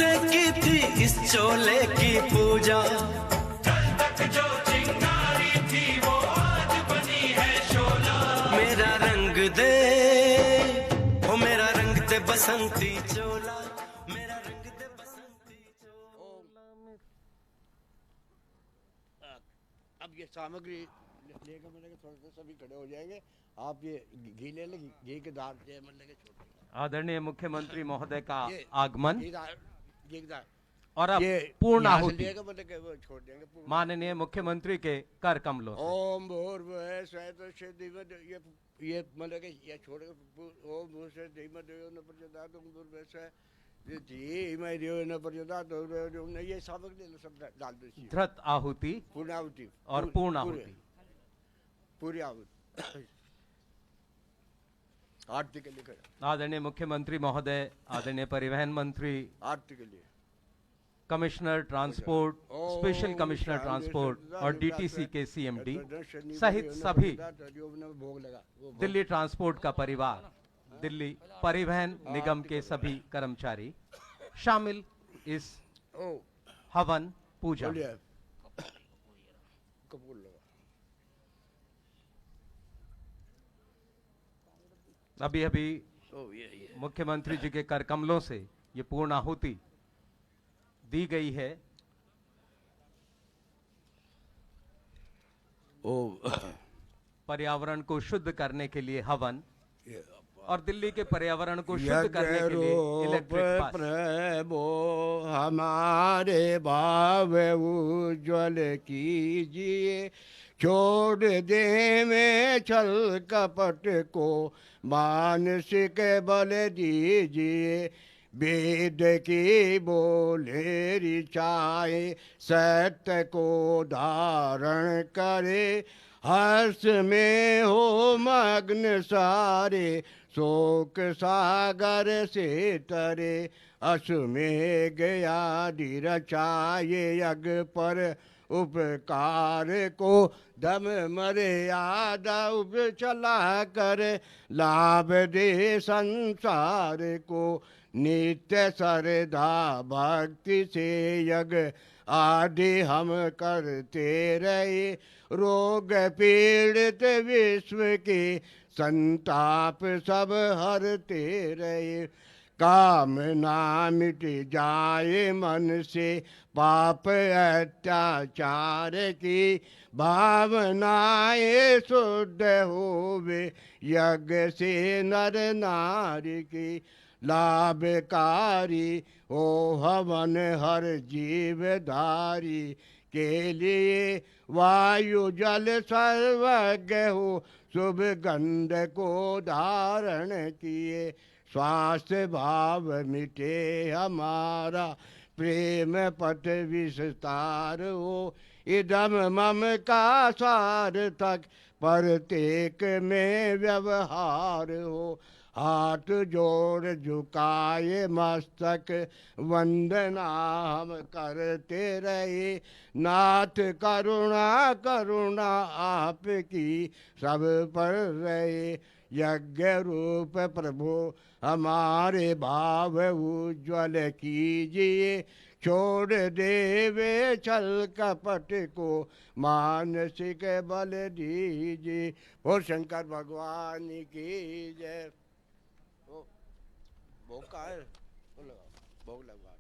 से की थी इस चोले की पूजा, कल तक जो चिंगारी थी वो आज बनी है शोला। मेरा रंग दे ओ मेरा रंग दे बसंती चोला, मेरा रंग दे बसंती चोला। अब ये सामग्री लेकर मतलब थोड़ा सा सभी खड़े हो जाएंगे। आप ये घी ले लें, घी के दाल से मतलब के छोड़ देंगे। आदरणीय मुख्यमंत्री महोदय का आगमन घी दाल और अब ये पूर्ण यहाँ से आहुति लेकर मतलब के वो छोड़ देंगे। माननीय मुख्यमंत्री के कर कमलों से। ओम भूर्भुवः स्वः तत्सवितुर्वरेण्यं ये मतलब के ये छोड़ के ओम भूर्भुवः स्वः धीमहि न प्रचोदयात् ओम भूर्भुवः स्वः धीमहि धियो न प्रचोदयात् ये सामग्री सब डाल दो। धृत आहुति पूर्णाहुति और पूर्ण आहुति। पूरी आहुति आरती के लिए खड़ा। आदरणीय मुख्यमंत्री महोदय, आदरणीय परिवहन मंत्री, आरती के लिए commissioner transport, special commissioner transport और डीटीसी के सीएमडी सहित सभी दिल्ली ट्रांसपोर्ट का परिवार, दिल्ली परिवहन निगम के सभी कर्मचारी शामिल इस हवन पूजा में। अभी अभी मुख्यमंत्री जी के कर कमलों से ये पूर्ण आहुति दी गई है। पर्यावरण को शुद्ध करने के लिए हवन और दिल्ली के पर्यावरण को शुद्ध करने के लिए इलेक्ट्रिक बस। प्रभो हमारे भाव उज्ज्वल कीजिए, छोड़ दे में छल कपट को मानसिक बल दीजिए। वेद की बोले ऋचाए सत्य को धारण करे, हर्ष में हो मग्न सारे शोक सागर से तरे। अश्वमेघ आदि रचाए यज्ञ पर उपकार को, दम मर्यादा उपचला कर लाभ दे संसार को। नित्य श्रद्धा भक्ति से यज्ञ आदि हम करते रहे, रोग पीड़ित विश्व के संताप सब हरते रहे। कामना मिट जाए मन से पाप अत्याचार की, भावनाएं शुद्ध होवे यज्ञ से नर नारी की। लाभकारी हो हवन हर जीवधारी के लिए, वायु जल सर्वज्ञ हो शुभ गंध को धारण किए। स्वास्थ्य भाव मिटे हमारा प्रेम पथ विस्तार हो, इदम मम का सार्थक प्रत्येक में व्यवहार हो। हाथ जोड़ झुकाए मस्तक वंदना हम करते रहे, नाथ करुणा करुणा आपकी सब पर रहे। यज्ञ रूप प्रभु हमारे भाव उज्ज्वल कीजिए, छोड़ देवे छल कपट को मानसिक बल दीजिए। ओ शंकर भगवान की जय। भोग का है भोग लगवा,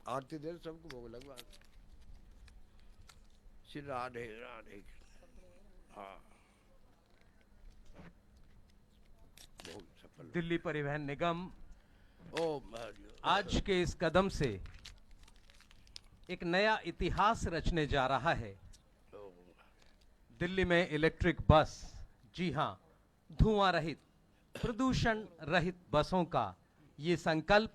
आरती दे सबको भोग लगवा। श्री राधे राधे। हाँ, दिल्ली परिवहन निगम ओ आज के इस कदम से एक नया इतिहास रचने जा रहा है। दिल्ली में इलेक्ट्रिक बस, जी हां, धुआं रहित, प्रदूषण रहित बसों का ये संकल्प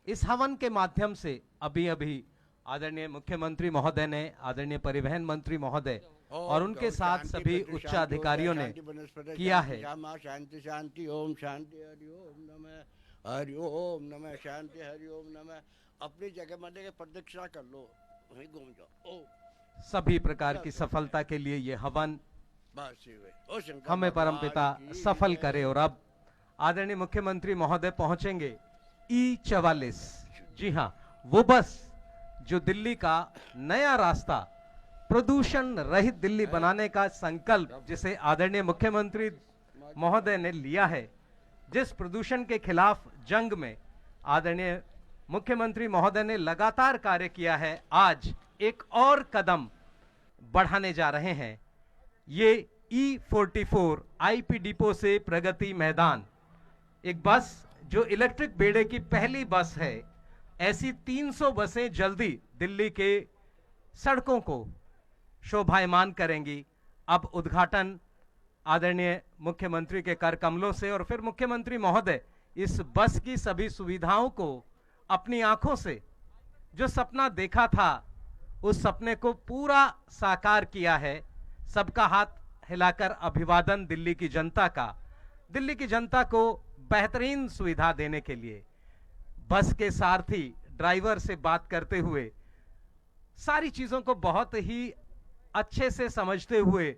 इस हवन के माध्यम से अभी अभी आदरणीय मुख्यमंत्री महोदय ने, आदरणीय परिवहन मंत्री महोदय और उनके साथ सभी उच्च अधिकारियों ने किया है। शांति शांति ओम शांति हरि ओम नमः, हरि ओम नमः, शांति हरि ओम नमः। अपनी जगह मंदिर के प्रदक्षिणा कर लो, वहीं घूम जाओ। सभी प्रकार की सफलता के लिए ये हवन हमें परमपिता सफल करे। और अब आदरणीय मुख्यमंत्री महोदय पहुंचेंगे E44 जी हाँ, वो बस जो दिल्ली का नया रास्ता प्रदूषण रहित दिल्ली बनाने का संकल्प जिसे आदरणीय मुख्यमंत्री महोदय ने लिया है, जिस प्रदूषण के खिलाफ जंग में आदरणीय मुख्यमंत्री महोदय ने लगातार कार्य किया है, आज एक और कदम बढ़ाने जा रहे हैं। ये E44 IP डिपो से प्रगति मैदान, एक बस जो इलेक्ट्रिक बेड़े की पहली बस है। ऐसी 300 बसें जल्दी दिल्ली के सड़कों को शोभायमान करेंगी। अब उद्घाटन आदरणीय मुख्यमंत्री के कर कमलों से, और फिर मुख्यमंत्री महोदय इस बस की सभी सुविधाओं को अपनी आंखों से जो सपना देखा था, उस सपने को पूरा साकार किया है। सबका हाथ हिलाकर अभिवादन दिल्ली की जनता का, दिल्ली की जनता को बेहतरीन सुविधा देने के लिए। बस के सारथी ड्राइवर से बात करते हुए सारी चीजों को बहुत ही अच्छे से समझते हुए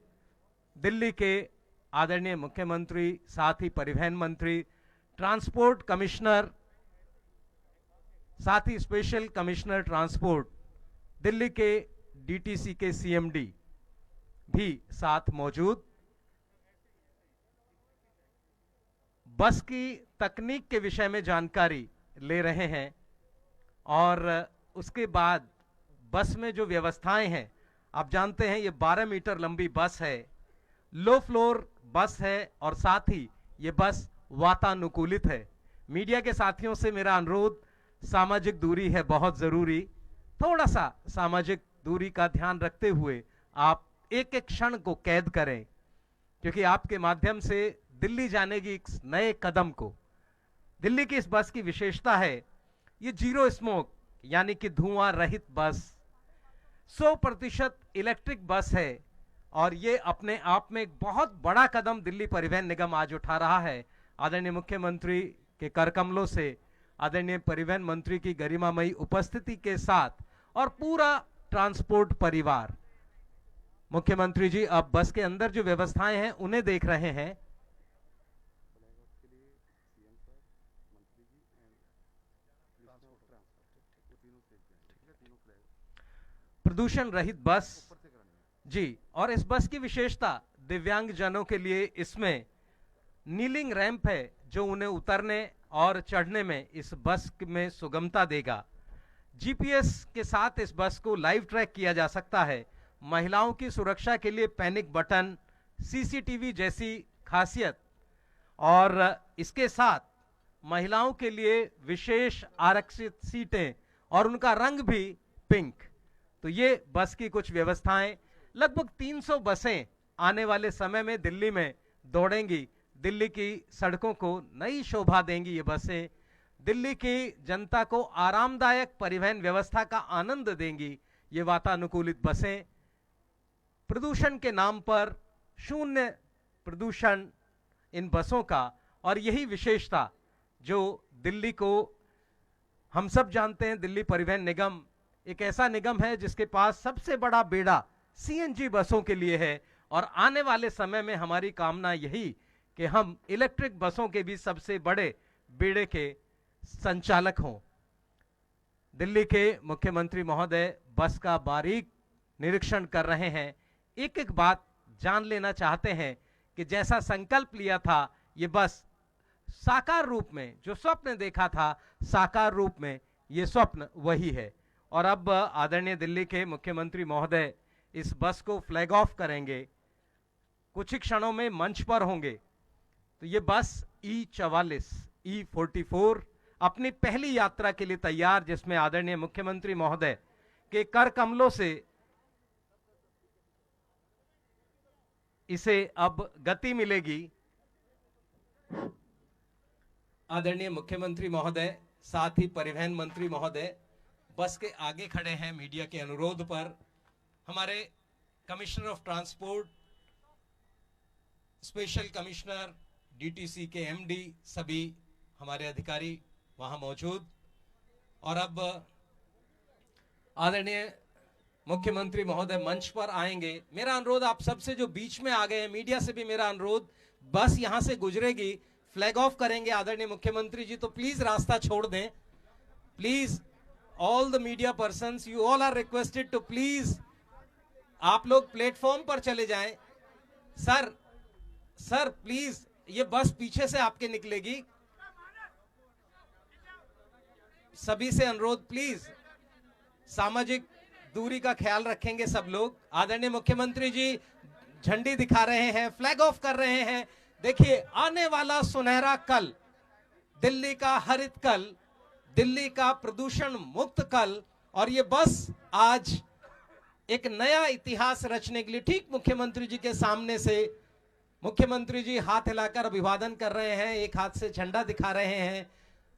दिल्ली के आदरणीय मुख्यमंत्री, साथ ही परिवहन मंत्री, ट्रांसपोर्ट कमिश्नर, साथ ही स्पेशल कमिश्नर ट्रांसपोर्ट दिल्ली के डीटीसी के सीएमडी भी साथ मौजूद। बस की तकनीक के विषय में जानकारी ले रहे हैं, और उसके बाद बस में जो व्यवस्थाएं हैं, आप जानते हैं ये 12 मीटर लंबी बस है, लो फ्लोर बस है, और साथ ही ये बस वातानुकूलित है। मीडिया के साथियों से मेरा अनुरोध, सामाजिक दूरी है बहुत जरूरी, थोड़ा सा सामाजिक दूरी का ध्यान रखते हुए आप एक एक क्षण को कैद करें, क्योंकि आपके माध्यम से दिल्ली जाने की एक नए कदम को, दिल्ली की इस बस की विशेषता है ये जीरो स्मोक यानी कि धुआं रहित बस, 100% इलेक्ट्रिक बस है, और ये अपने आप में एक बहुत बड़ा कदम दिल्ली परिवहन निगम आज उठा रहा है। आदरणीय मुख्यमंत्री के कर कमलों से, आदरणीय परिवहन मंत्री की गरिमामयी उपस्थिति के साथ, और पूरा ट्रांसपोर्ट परिवार। मुख्यमंत्री जी अब बस के अंदर जो व्यवस्थाएं हैं उन्हें देख रहे हैं। प्रदूषण रहित बस जी, और इस बस की विशेषता दिव्यांग जनों के लिए इसमें नीलिंग रैंप है, जो उन्हें उतरने और चढ़ने में इस बस में सुगमता देगा। जीपीएस के साथ इस बस को लाइव ट्रैक किया जा सकता है। महिलाओं की सुरक्षा के लिए पैनिक बटन, सीसीटीवी जैसी खासियत, और इसके साथ महिलाओं के लिए विशेष आरक्षित सीटें, और उनका रंग भी पिंक। तो ये बस की कुछ व्यवस्थाएं, लगभग 300 बसें आने वाले समय में दिल्ली में दौड़ेंगी, दिल्ली की सड़कों को नई शोभा देंगी। ये बसें दिल्ली की जनता को आरामदायक परिवहन व्यवस्था का आनंद देंगी। ये वातानुकूलित बसें प्रदूषण के नाम पर शून्य प्रदूषण इन बसों का, और यही विशेषता जो दिल्ली को, हम सब जानते हैं दिल्ली परिवहन निगम एक ऐसा निगम है जिसके पास सबसे बड़ा बेड़ा सीएनजी बसों के लिए है, और आने वाले समय में हमारी कामना यही कि हम इलेक्ट्रिक बसों के भी सबसे बड़े बेड़े के संचालक हों। दिल्ली के मुख्यमंत्री महोदय बस का बारीक निरीक्षण कर रहे हैं, एक एक बात जान लेना चाहते हैं कि जैसा संकल्प लिया था, ये बस साकार रूप में, जो स्वप्न देखा था साकार रूप में, ये स्वप्न वही है। और अब आदरणीय दिल्ली के मुख्यमंत्री महोदय इस बस को फ्लैग ऑफ करेंगे, कुछ ही क्षणों में मंच पर होंगे। तो ये बस E44 E44 अपनी पहली यात्रा के लिए तैयार, जिसमें आदरणीय मुख्यमंत्री महोदय के कर कमलों से इसे अब गति मिलेगी। आदरणीय मुख्यमंत्री महोदय, साथ ही परिवहन मंत्री महोदय बस के आगे खड़े हैं। मीडिया के अनुरोध पर हमारे commissioner of transport, special commissioner, DTC के एमडी, सभी हमारे अधिकारी वहां मौजूद। और अब आदरणीय मुख्यमंत्री महोदय मंच पर आएंगे। मेरा अनुरोध आप सबसे जो बीच में आ गए हैं, मीडिया से भी मेरा अनुरोध, बस यहां से गुजरेगी, फ्लैग ऑफ करेंगे आदरणीय मुख्यमंत्री जी, तो प्लीज रास्ता छोड़ दें। Please all the media persons, you all are requested to please, आप लोग प्लेटफॉर्म पर चले जाएं। सर प्लीज, ये बस पीछे से आपके निकलेगी। सभी से अनुरोध, प्लीज सामाजिक दूरी का ख्याल रखेंगे सब लोग। आदरणीय मुख्यमंत्री जी झंडी दिखा रहे हैं, फ्लैग ऑफ कर रहे हैं। देखिए, आने वाला सुनहरा कल, दिल्ली का हरित कल, दिल्ली का प्रदूषण मुक्त कल, और ये बस आज एक नया इतिहास रचने के लिए ठीक मुख्यमंत्री जी के सामने से, मुख्यमंत्री जी हाथ हिलाकर अभिवादन कर रहे हैं, एक हाथ से झंडा दिखा रहे हैं।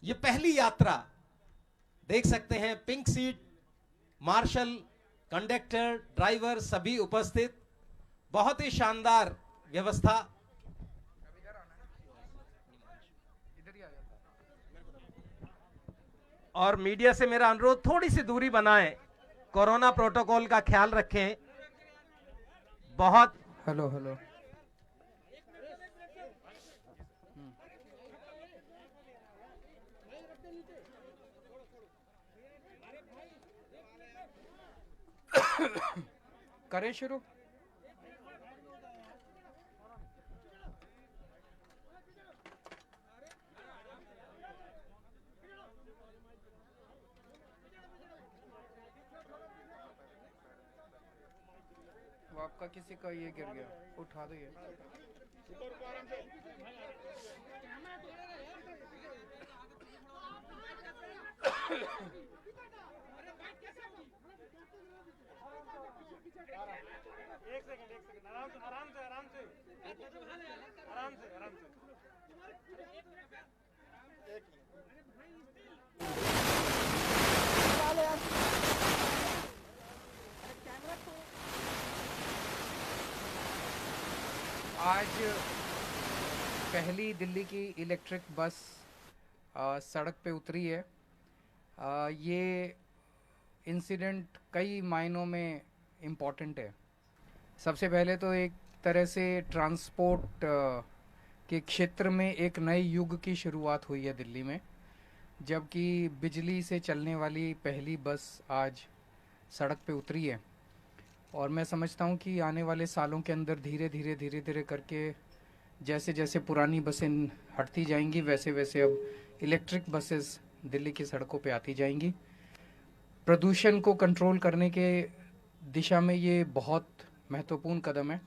ये पहली यात्रा देख सकते हैं, pink seat, marshal, conductor, driver सभी उपस्थित, बहुत ही शानदार व्यवस्था। और मीडिया से मेरा अनुरोध, थोड़ी सी दूरी बनाएं, कोरोना प्रोटोकॉल का ख्याल रखें। बहुत हेलो हेलो करें शुरू। वो आपका किसी का ये गिर गया, उठा दो ये। एक सेकंड आराम से आज पहली दिल्ली की इलेक्ट्रिक बस सड़क पे उतरी है। ये इंसिडेंट कई मायनों में इम्पॉर्टेंट है। सबसे पहले तो एक तरह से ट्रांसपोर्ट के क्षेत्र में एक नए युग की शुरुआत हुई है दिल्ली में, जबकि बिजली से चलने वाली पहली बस आज सड़क पे उतरी है। और मैं समझता हूँ कि आने वाले सालों के अंदर धीरे धीरे करके जैसे जैसे पुरानी बसें हटती जाएंगी, वैसे वैसे अब इलेक्ट्रिक बसेस दिल्ली की सड़कों पे आती जाएंगी। प्रदूषण को कंट्रोल करने के दिशा में ये बहुत महत्वपूर्ण कदम है।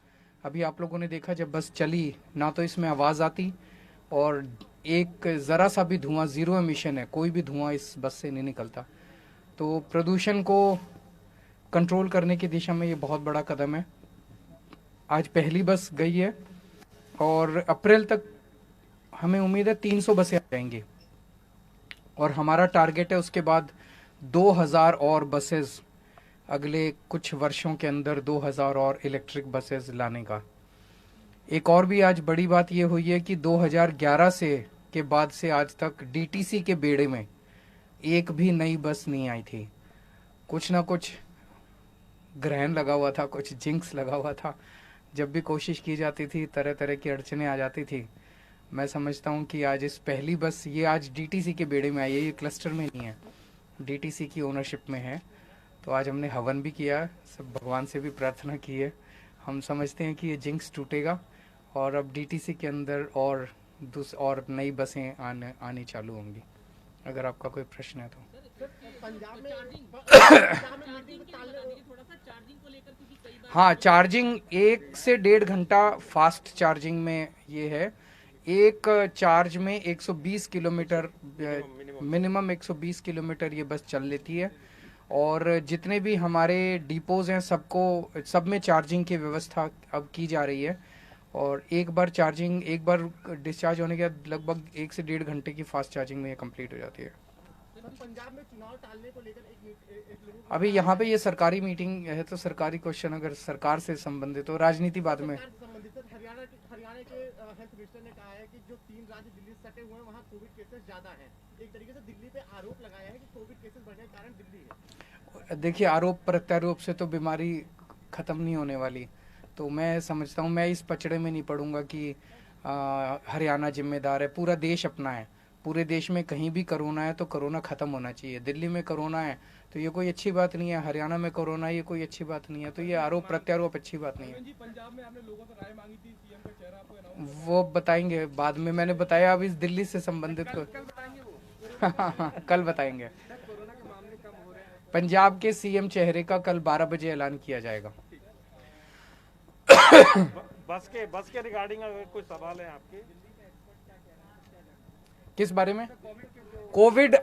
अभी आप लोगों ने देखा, जब बस चली ना तो इसमें आवाज़ आती, और एक ज़रा सा भी धुआं, ज़ीरो एमिशन है, कोई भी धुआं इस बस से नहीं निकलता। तो प्रदूषण को कंट्रोल करने की दिशा में ये बहुत बड़ा कदम है। आज पहली बस गई है और अप्रैल तक हमें उम्मीद है 300 बसें आ जाएंगी, और हमारा टारगेट है उसके बाद 2000 और बसेस, अगले कुछ वर्षों के अंदर 2000 और इलेक्ट्रिक बसेस लाने का। एक और भी आज बड़ी बात ये हुई है कि 2011 से के बाद से आज तक डीटीसी के बेड़े में एक भी नई बस नहीं आई थी। कुछ ना कुछ ग्रहण लगा हुआ था, कुछ जिंक्स लगा हुआ था। जब भी कोशिश की जाती थी तरह तरह की अड़चनें आ जाती थी। मैं समझता हूँ कि आज इस पहली बस, ये आज डीटीसी के बेड़े में आई है, ये क्लस्टर में नहीं है, डीटीसी की ओनरशिप में है। तो आज हमने हवन भी किया, सब भगवान से भी प्रार्थना की है। हम समझते हैं कि ये जिंक्स टूटेगा और अब डीटीसी के अंदर और नई बसें आनी चालू होंगी। अगर आपका कोई प्रश्न है तो। हाँ, चार्जिंग 1 से 1.5 घंटा फास्ट चार्जिंग में ये है। एक चार्ज में 120 किलोमीटर, मिनिमम 120 किलोमीटर ये बस चल लेती है। और जितने भी हमारे डिपोज हैं सब में चार्जिंग की व्यवस्था अब की जा रही है। और एक बार डिस्चार्ज होने के बाद लगभग 1 से 1.5 घंटे की फास्ट चार्जिंग में ये कंप्लीट हो जाती है। पंजाब में चुनाव टालने को लेकर अभी यहाँ पे ये सरकारी मीटिंग है, तो सरकारी क्वेश्चन अगर सरकार से संबंधित हो, राजनीति बाद में। हरियाणा के हेल्थ मिनिस्टर ने कहा है कि जो 3 राज्य दिल्ली से सटे हुए हैं वहाँ कोविड केसेस ज्यादा हैं। एक तरीके से दिल्ली पे आरोप लगाया है कि कोविड केसेस बढ़ने का कारण दिल्ली है। देखिए, आरोप प्रत्यारोप से तो बीमारी खत्म नहीं होने वाली। तो मैं समझता हूँ, मैं इस पचड़े में नहीं पड़ूंगा कि हरियाणा जिम्मेदार है, पूरा देश अपना है। पूरे देश में कहीं भी कोरोना है तो कोरोना ख़त्म होना चाहिए। दिल्ली में कोरोना है तो ये कोई अच्छी बात नहीं है, हरियाणा में कोरोना है ये कोई अच्छी बात नहीं है, तो ये आरोप प्रत्यारोप अच्छी बात नहीं है। पंजाब में आपने लोगों से राय मांगी थी, सीएम का चेहरा आपको अनाउंस वो बताएंगे बाद में, मैंने बताया अब इस दिल्ली से संबंधित को कल बताएंगे। पंजाब के सीएम चेहरे का कल 12 बजे ऐलान किया जाएगा। बस के रिगार्डिंग अगर कोई सवाल है आपके किस बारे में? कोविड